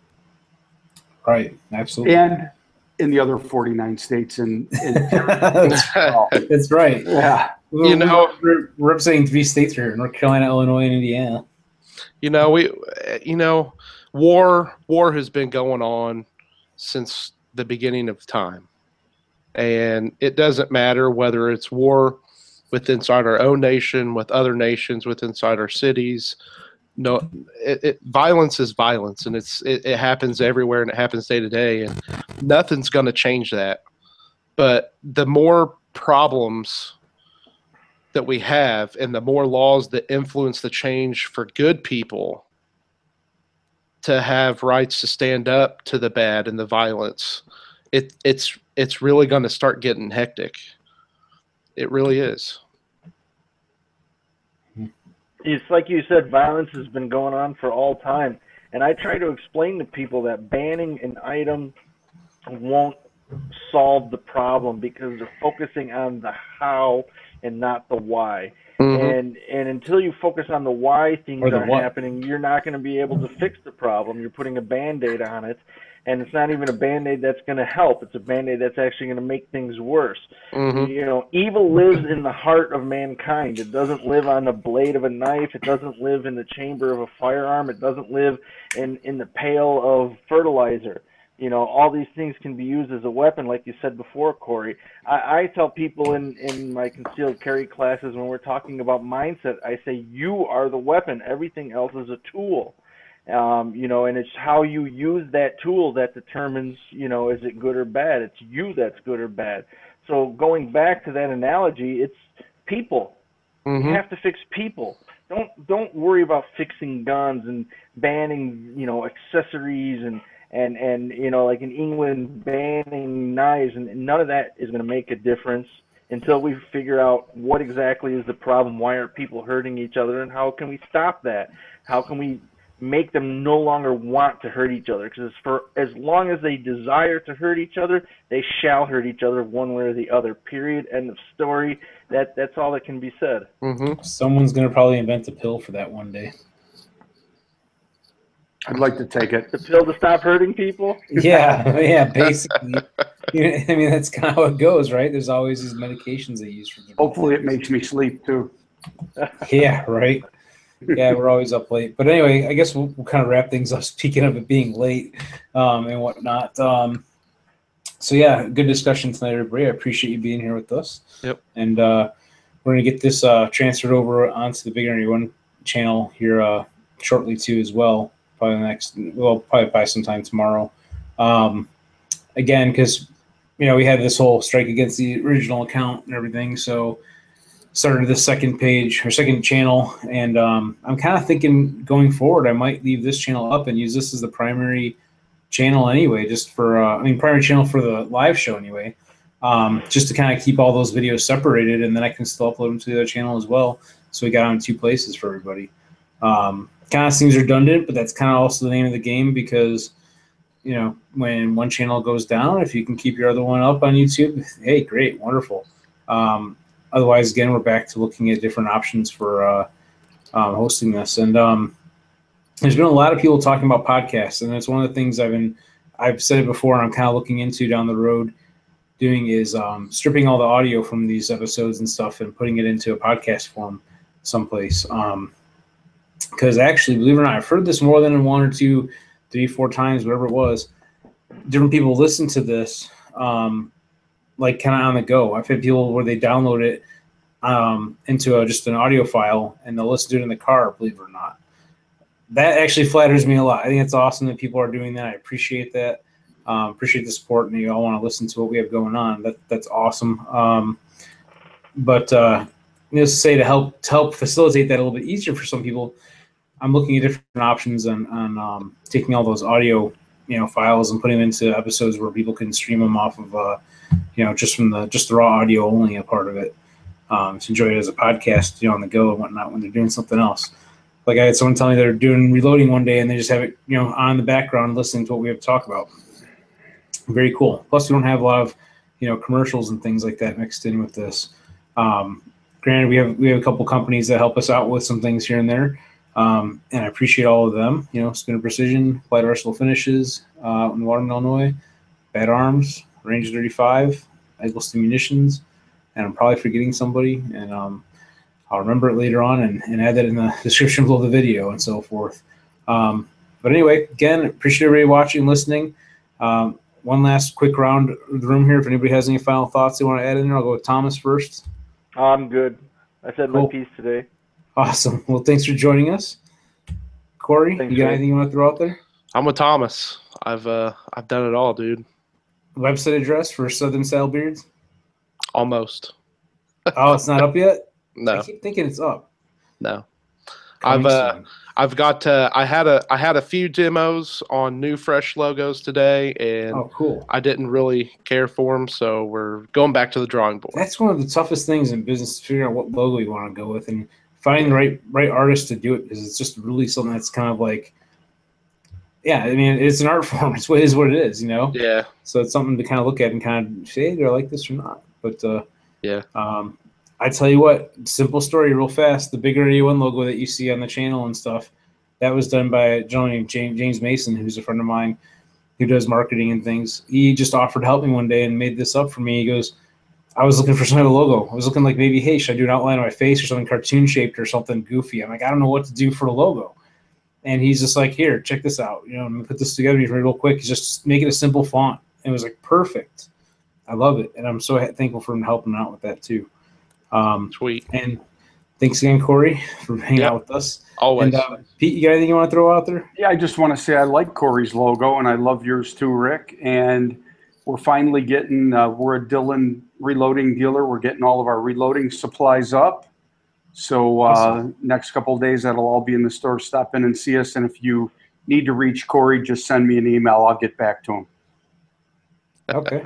Right, absolutely. And in the other 49 states and that's right. Yeah. We're representing 3 states here: North Carolina, Illinois, and Indiana. War has been going on since the beginning of time. And it doesn't matter whether it's war within inside our own nation, with other nations, within inside our cities. No, violence is violence, and it happens everywhere, and it happens day to day, and nothing's going to change that. But the more problems that we have, and the more laws that influence the change for good people to have rights to stand up to the bad and the violence, it's really going to start getting hectic. It really is. It's like you said, violence has been going on for all time. And I try to explain to people that banning an item won't solve the problem because they're focusing on the how and not the why. Mm-hmm. And until you focus on the why things are happening, you're not going to be able to fix the problem. You're putting a Band-Aid on it. And it's not even a Band-Aid that's going to help. It's a Band-Aid that's actually going to make things worse. Mm-hmm. Evil lives in the heart of mankind. It doesn't live on the blade of a knife. It doesn't live in the chamber of a firearm. It doesn't live in the pail of fertilizer. All these things can be used as a weapon, like you said before, Corey. I tell people in my concealed carry classes when we're talking about mindset, I say you are the weapon. Everything else is a tool. And it's how you use that tool that determines, is it good or bad? It's you that's good or bad. So going back to that analogy, it's people. Mm-hmm. You have to fix people. Don't worry about fixing guns and banning, accessories and like in England banning knives, and none of that is going to make a difference until we figure out what exactly is the problem. Why are people hurting each other, and how can we stop that? How can we make them no longer want to hurt each other? Because for as long as they desire to hurt each other, they shall hurt each other one way or the other. Period. End of story. That's all that can be said. Mm-hmm. Someone's going to probably invent a pill for that one day. I'd like to take it. The pill to stop hurting people? Yeah, basically. I mean, that's kind of how it goes, right? There's always these medications they use for different Hopefully, it things. makes me sleep too. Yeah, right. Yeah, we're always up late. But anyway, I guess we'll kind of wrap things up. Speaking of it being late and whatnot. So yeah, good discussion tonight, everybody. I appreciate you being here with us. Yep. And we're going to get this transferred over onto the BigGunner81 channel here shortly too as well. Probably by sometime tomorrow. Again, because we had this whole strike against the original account and everything, so started the second channel, and I'm kind of thinking going forward I might leave this channel up and use this as the primary channel anyway, just for primary channel for the live show anyway, just to kind of keep all those videos separated, and then I can still upload them to the other channel as well, so we got on 2 places for everybody. Kind of seems redundant, but that's kind of also the name of the game, because when one channel goes down, if you can keep your other one up on YouTube, hey, great, wonderful. Otherwise, again, we're back to looking at different options for hosting this. And there's been a lot of people talking about podcasts, and that's one of the things I've said it before, and I'm kind of looking into down the road doing is stripping all the audio from these episodes and stuff and putting it into a podcast form someplace. Because actually, believe it or not, I've heard this more than 1 or 2, 3, 4 times, whatever it was. Different people listen to this like kind of on the go. I've had people where they download it into just an audio file, and they'll listen to it in the car, believe it or not. That actually flatters me a lot. I think it's awesome that people are doing that. I appreciate that. Appreciate the support, and you all want to listen to what we have going on. That's awesome. But needless to say, to help facilitate that a little bit easier for some people, I'm looking at different options on taking all those audio files and putting them into episodes where people can stream them off of just from the raw audio only, a part of it, to enjoy it as a podcast on the go and whatnot when they're doing something else. Like I had someone tell me they're doing reloading one day and they just have it on in the background listening to what we have to talk about. Very cool. Plus we don't have a lot of commercials and things like that mixed in with this. Granted, we have a couple companies that help us out with some things here and there. And I appreciate all of them, Spinner Precision, Applied Arsenal Finishes in Waterman, Illinois, Bad Arms, Ranger 35, Eggleston Munitions, and I'm probably forgetting somebody, and I'll remember it later on and add that in the description below the video and so forth. But anyway, again, appreciate everybody watching and listening. One last quick round of the room here. If anybody has any final thoughts they want to add in there, I'll go with Thomas first. I'm good. I said Cool. my piece today. Awesome. Well, thanks for joining us. Corey, Thanks, you got Jay. anything you want to throw out there? I'm with Thomas. I've done it all, dude. Website address for Southern Style Beards? Almost. Oh, it's not up yet? No. I keep thinking it's up. No. Coming soon. I've got I had a few demos on new fresh logos today, and Oh, cool. I didn't really care for them, so we're going back to the drawing board. That's one of the toughest things in business, to figure out what logo you want to go with and finding the right artist to do it, because it's just really something that's kind of like, yeah, I mean, it's an art form. It is what it is, Yeah. So it's something to kind of look at and kind of say, hey, do I like this or not? But Yeah. I tell you what, simple story real fast. The BigGunner81 logo that you see on the channel and stuff, that was done by a gentleman named James Mason, who's a friend of mine who does marketing and things. He just offered to help me one day and made this up for me. He goes, I was looking for some kind of logo. I was looking like maybe, hey, should I do an outline of my face or something cartoon shaped or something goofy? I'm like, I don't know what to do for a logo. And he's just like, here, check this out. I'm going to put this together for you real quick. Just make it a simple font. And it was like, perfect. I love it. And I'm so thankful for him helping out with that too. Sweet. And thanks again, Corey, for hanging out with us. Always. And Pete, you got anything you want to throw out there? Yeah, I just want to say I like Corey's logo, and I love yours too, Rick. And we're finally getting we're a Dylan reloading dealer. We're getting all of our reloading supplies up. So Awesome. next couple of days, that'll all be in the store. Stop in and see us. And if you need to reach Corey, just send me an email. I'll get back to him. Okay.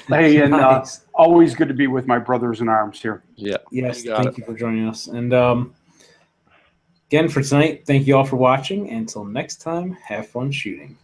Hey, and Nice. always good to be with my brothers in arms here. Yeah. Yes, You got thank it. you for joining us. And again, for tonight, thank you all for watching. Until next time, have fun shooting.